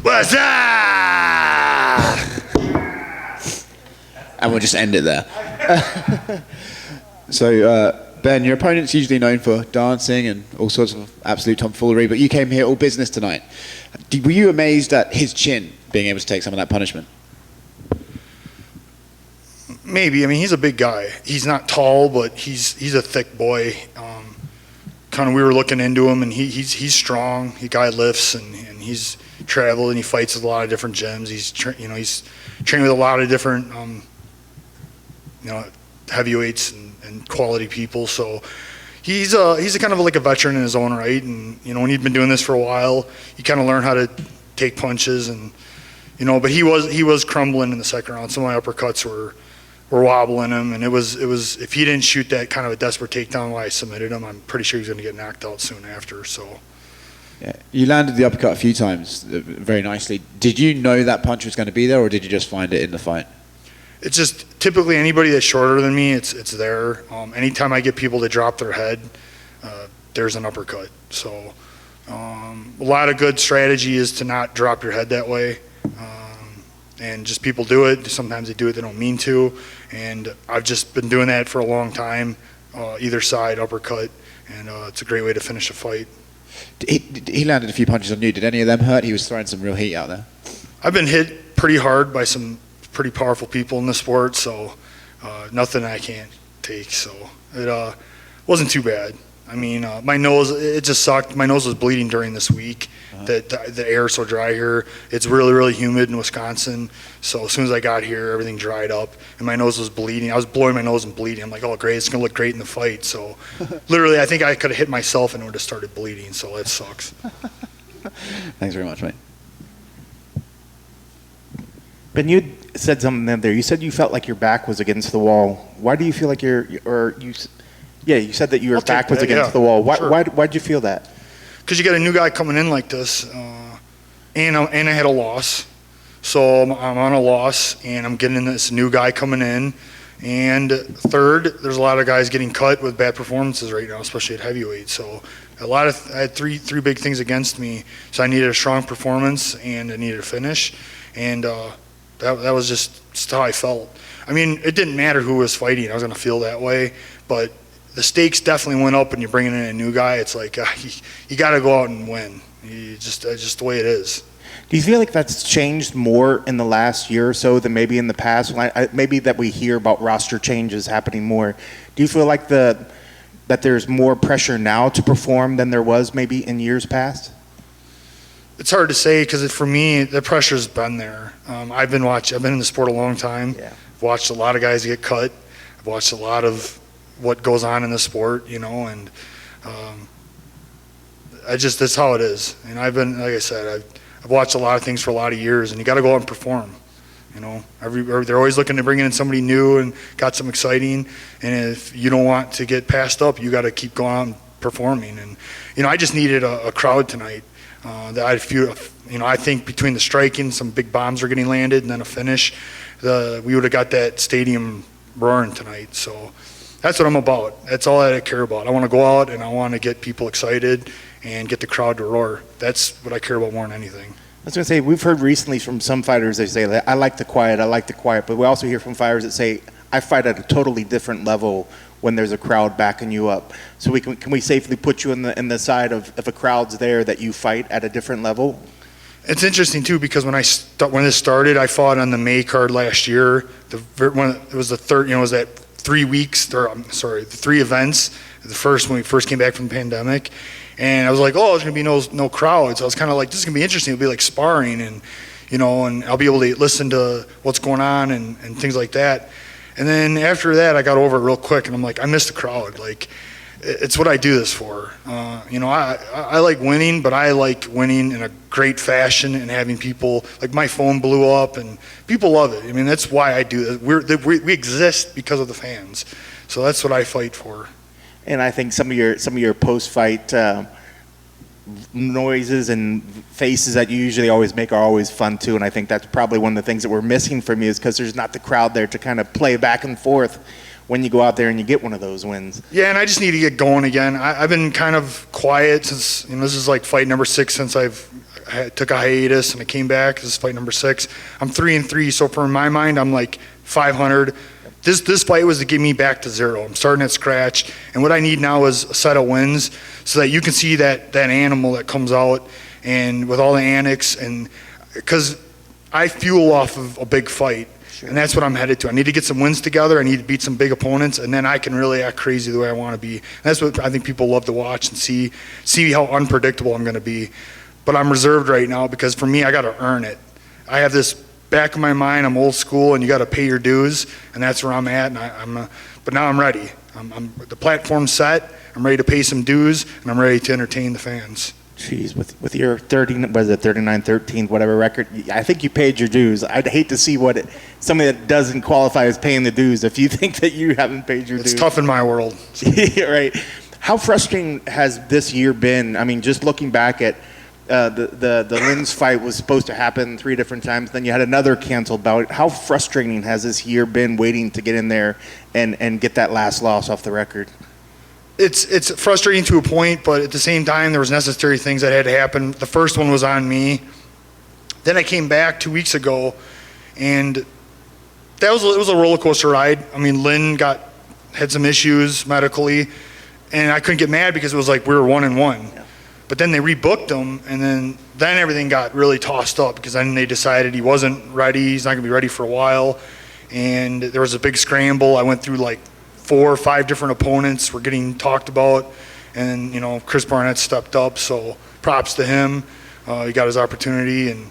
What's up? And we'll just end it there. So, Ben, your opponent's usually known for dancing and all sorts of absolute tomfoolery, but you came here all business tonight. Were you amazed at his chin being able to take some of that punishment? Maybe. I mean, he's a big guy. He's not tall, but he's a thick boy. Kind of, we were looking into him, and he's strong. He guy lifts, and he's traveled, and he fights with a lot of different gyms. He's trained with a lot of different heavyweights and quality people. So he's a kind of like a veteran in his own right. And when he'd been doing this for a while, he kind of learned how to take punches, and but he was crumbling in the second round. Some of my uppercuts were wobbling him, and it was if he didn't shoot that kind of a desperate takedown while I submitted him, I'm pretty sure he was going to get knocked out soon after. So yeah, you landed the uppercut a few times very nicely. Did you know that punch was going to be there, or did you just find it in the fight? It's just typically anybody that's shorter than me, it's there. Anytime I get people to drop their head, there's an uppercut. So a lot of good strategy is to not drop your head that way. And just people do it. Sometimes they do it, they don't mean to. And I've just been doing that for a long time, either side, uppercut. And it's a great way to finish a fight. He landed a few punches on you. Did any of them hurt? He was throwing some real heat out there. I've been hit pretty hard by some pretty powerful people in the sport, so nothing I can't take. So it wasn't too bad. I mean, my nose, it just sucked. My nose was bleeding during this week. The air is so dry here. It's really, really humid in Wisconsin. So as soon as I got here, everything dried up, and my nose was bleeding. I was blowing my nose and bleeding. I'm like, oh, great, it's going to look great in the fight. So literally, I think I could have hit myself and it would have started bleeding, so that sucks. Thanks very much, mate. Ben, you said something there. You said you felt like your back was against the wall. Why do you feel like you said that your back was against the wall. Why'd you feel that? Because you got a new guy coming in like this, and I had a loss. So I'm on a loss, and I'm getting this new guy coming in. And third, there's a lot of guys getting cut with bad performances right now, especially at heavyweight. So I had three big things against me. So I needed a strong performance, and I needed a finish. And that was just how I felt. I mean, it didn't matter who was fighting. I was going to feel that way. But the stakes definitely went up when you're bringing in a new guy. It's like you got to go out and win. That's just the way it is. Do you feel like that's changed more in the last year or so than maybe in the past? Maybe that we hear about roster changes happening more. Do you feel like that there's more pressure now to perform than there was maybe in years past? It's hard to say because for me, the pressure's been there. I've been in the sport a long time. Yeah. I've watched a lot of guys get cut. I've watched a lot of what goes on in the sport, and that's how it is. And I've been, like I said, I've watched a lot of things for a lot of years, and you got to go out and perform. They're always looking to bring in somebody new and got some exciting. And if you don't want to get passed up, you got to keep going out and performing. And I just needed a crowd tonight. I think between the striking, some big bombs are getting landed, and then a finish, we would have got that stadium roaring tonight. So that's what I'm about. That's all that I care about. I want to go out and I want to get people excited and get the crowd to roar. That's what I care about more than anything. I was going to say, we've heard recently from some fighters, they say, I like the quiet, but we also hear from fighters that say, I fight at a totally different level when there's a crowd backing you up. So can we safely put you in the side of if a crowd's there that you fight at a different level? It's interesting too because when this started, I fought on the May card last year. It was the third, it was that 3 weeks, or I'm sorry, the 3 events. The first, when we first came back from the pandemic, and I was like, oh, there's gonna be no crowds. I was kind of like, this is gonna be interesting. It'll be like sparring, and and I'll be able to listen to what's going on and things like that. And then after that, I got over it real quick, and I'm like, I miss the crowd. Like, it's what I do this for. I like winning, but I like winning in a great fashion and having people, like my phone blew up and people love it. I mean, that's why I do this. We exist because of the fans. So that's what I fight for. And I think some of your post-fight noises and faces that you usually always make are always fun too. And I think that's probably one of the things that we're missing from you is because there's not the crowd there to kind of play back and forth when you go out there and you get one of those wins. Yeah, and I just need to get going again. I've been kind of quiet since, this is like fight number 6 since I took a hiatus and I came back. This is fight number 6. I'm 3-3, so for my mind, I'm like 500. This fight was to get me back to 0. I'm starting at scratch, and what I need now is a set of wins so that you can see that animal that comes out, and with all the annex, and because I fuel off of a big fight. Sure. And that's what I'm headed to. I need to get some wins together. I need to beat some big opponents, and then I can really act crazy the way I want to be. And that's what I think people love to watch and see how unpredictable I'm going to be. But I'm reserved right now because for me, I got to earn it. I have this back of my mind. I'm old school, and you got to pay your dues, and that's where I'm at. And but now I'm ready. The platform's set. I'm ready to pay some dues, and I'm ready to entertain the fans. Jeez, with your 39-13, whatever record, I think you paid your dues. I'd hate to see somebody that doesn't qualify as paying the dues if you think that you haven't paid your dues. It's tough in my world. Right. How frustrating has this year been? I mean, just looking back at the Lynn's fight was supposed to happen 3 different times. Then you had another canceled bout. How frustrating has this year been waiting to get in there and get that last loss off the record? It's frustrating to a point, but at the same time, there was necessary things that had to happen. The first one was on me. Then I came back 2 weeks ago, and it was a roller coaster ride. I mean, Lynn had some issues medically, and I couldn't get mad because it was like we were 1-1. Yeah. But then they rebooked him, and then everything got really tossed up because then they decided he wasn't ready. He's not going to be ready for a while, and there was a big scramble. I went through like 4 or 5 different opponents were getting talked about, and Chris Barnett stepped up, so props to him. He got his opportunity, and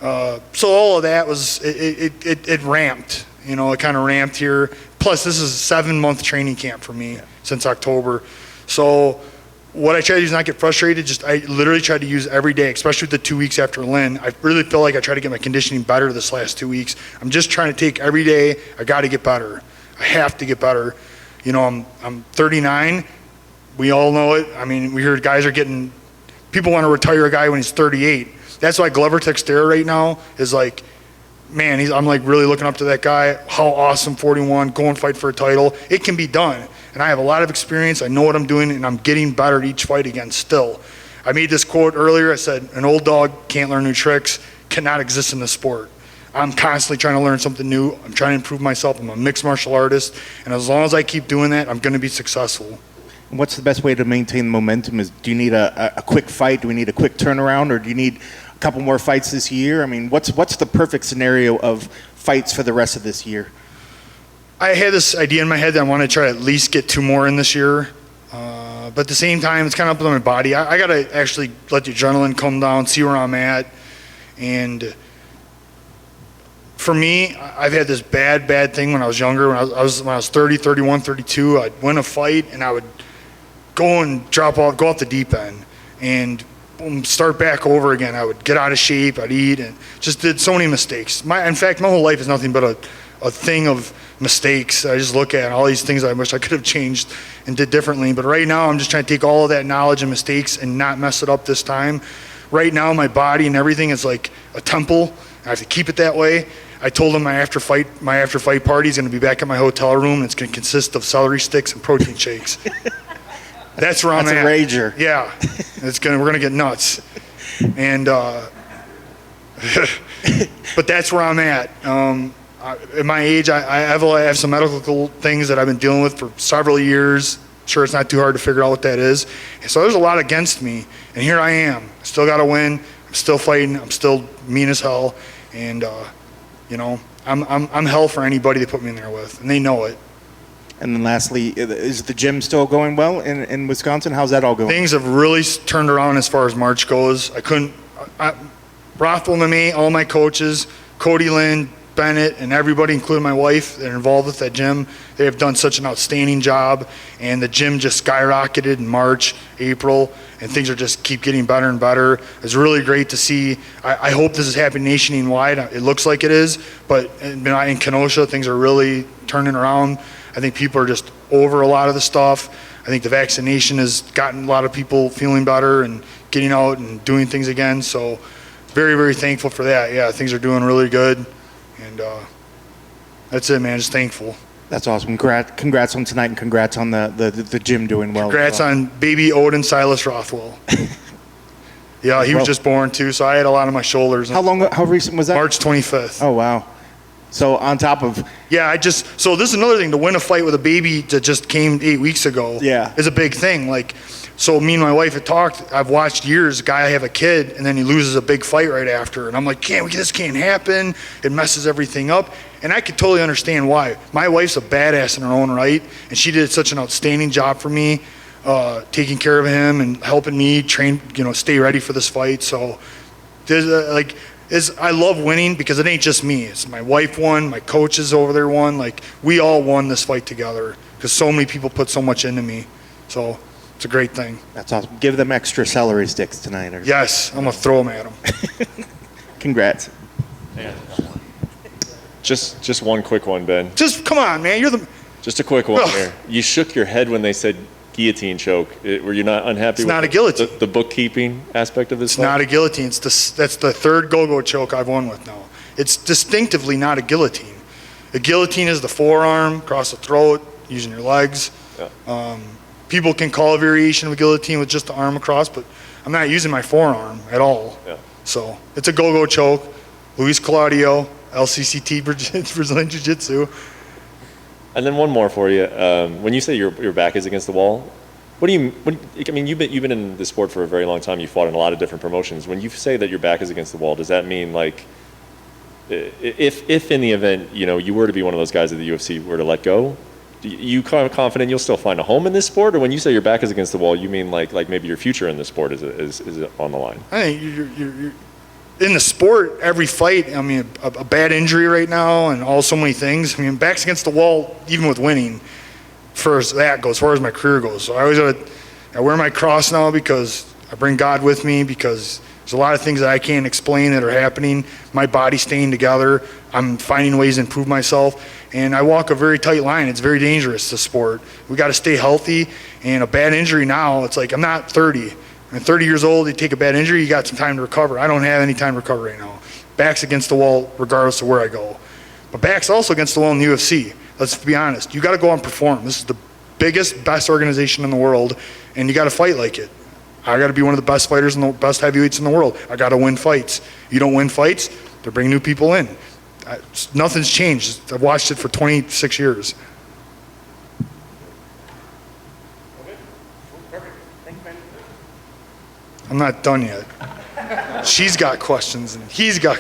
so all of that was it ramped. It kind of ramped here. Plus, this is a 7-month training camp for me since October. So what I try to do is not get frustrated. I literally try to use every day, especially with the 2 weeks after Lynn. I really feel like I try to get my conditioning better this last 2 weeks. I'm just trying to take every day. I got to get better. I have to get better. I'm 39. We all know it. I mean, we hear people want to retire a guy when he's 38. That's why Glover Teixeira right now is like, man, I'm like really looking up to that guy. How awesome, 41, go and fight for a title. It can be done. And I have a lot of experience. I know what I'm doing, and I'm getting better at each fight again still. I made this quote earlier. I said, an old dog can't learn new tricks, cannot exist in the sport. I'm constantly trying to learn something new. I'm trying to improve myself. I'm a mixed martial artist, and as long as I keep doing that, I'm going to be successful. And what's the best way to maintain momentum? Do you need a quick fight? Do we need a quick turnaround, or do you need a couple more fights this year? I mean, what's the perfect scenario of fights for the rest of this year? I had this idea in my head that I want to try to at least get 2 more in this year. But at the same time, it's kind of up to my body. I got to actually let the adrenaline come down, see where I'm at, and for me, I've had this bad thing when I was younger. When I was 30, 31, 32, I'd win a fight and I would go and go off the deep end and boom, start back over again. I would get out of shape, I'd eat, and just did so many mistakes. In fact, my whole life is nothing but a thing of mistakes. I just look at all these things I wish I could have changed and did differently. But right now, I'm just trying to take all of that knowledge and mistakes and not mess it up this time. Right now, my body and everything is like a temple. I have to keep it that way. I told him my after fight party is going to be back at my hotel room. And it's going to consist of celery sticks and protein shakes. That's where I'm at. That's a rager. Yeah, we're going to get nuts, and but that's where I'm at. At my age, I have some medical things that I've been dealing with for several years. Sure, it's not too hard to figure out what that is. And so there's a lot against me, and here I am. I still got to win. I'm still fighting. I'm still mean as hell, and I'm hell for anybody they put me in there with, and they know it. And then lastly, is the gym still going well in Wisconsin? How's that all going? Things have really turned around as far as March goes. Rothwell MMA, all my coaches, Cody Lynn, Bennett, and everybody, including my wife, that are involved with that gym, they have done such an outstanding job. And the gym just skyrocketed in March, April, and things are just keep getting better and better. It's really great to see. I hope this is happening nationwide. It looks like it is, but in Kenosha, things are really turning around. I think people are just over a lot of the stuff. I think the vaccination has gotten a lot of people feeling better and getting out and doing things again. So very, very thankful for that. Yeah, things are doing really good. And that's it, man. Just thankful. That's awesome. Congrats on tonight, and congrats on the gym doing well. Congrats on baby Odin Silas Rothwell. Yeah, he was just born too, so I had a lot on my shoulders. How recent was that? March 25th. Oh, wow. So on top of, Yeah, so this is another thing, to win a fight with a baby that just came 8 weeks ago Yeah. is a big thing. Like, so me and my wife had talked, I've watched years, a guy have a kid, and then he loses a big fight right after. And I'm like, this can't happen. It messes everything up. And I could totally understand why. My wife's a badass in her own right, and she did such an outstanding job for me, taking care of him and helping me train, stay ready for this fight. So there's I love winning because it ain't just me. It's my wife won, my coaches over there won. Like, we all won this fight together because so many people put so much into me. So it's a great thing. that's awesome. Give them extra celery sticks tonight. Yes, I'm going to throw them at them. Congrats. Just one quick one, Ben. Just come on, man. Just a quick one Ugh. here. You shook your head when they said guillotine choke. Were you not unhappy It's with not a guillotine. the bookkeeping aspect of this It's fight? not a guillotine. That's the third go-go choke I've won with now. It's distinctively not a guillotine. A guillotine is the forearm, across the throat, using your legs. Yeah. People can call a variation of a guillotine with just the arm across, but I'm not using my forearm at all. Yeah. So it's a go-go choke. Luis Claudio, LCCT Brazilian Jiu-Jitsu. And then one more for you. When you say your back is against the wall, what do you? I mean, you've been in the sport for a very long time. You fought in a lot of different promotions. When you say that your back is against the wall, does that mean like, if in the event you were to be one of those guys that the UFC were to let go, you confident you'll still find a home in this sport? Or when you say your back is against the wall, you mean like maybe your future in this sport is on the line? I think you're in the sport, every fight, I mean, a bad injury right now and so many things. I mean, back's against the wall, even with winning, far as that goes, as far as my career goes. So I wear my cross now because I bring God with me, because there's a lot of things that I can't explain that are happening. My body's staying together. I'm finding ways to improve myself. And I walk a very tight line. It's very dangerous, this sport. We got to stay healthy. And a bad injury now, it's like, I'm not 30. I'm 30 years old, you take a bad injury, you got some time to recover. I don't have any time to recover right now. Back's against the wall regardless of where I go. But back's also against the wall in the UFC. Let's be honest. You got to go out and perform. This is the biggest, best organization in the world, and you got to fight like it. I got to be one of the best fighters and the best heavyweights in the world. I got to win fights. You don't win fights, they're bringing new people in. Nothing's changed. I've watched it for 26 years. I'm not done yet. She's got questions and he's got.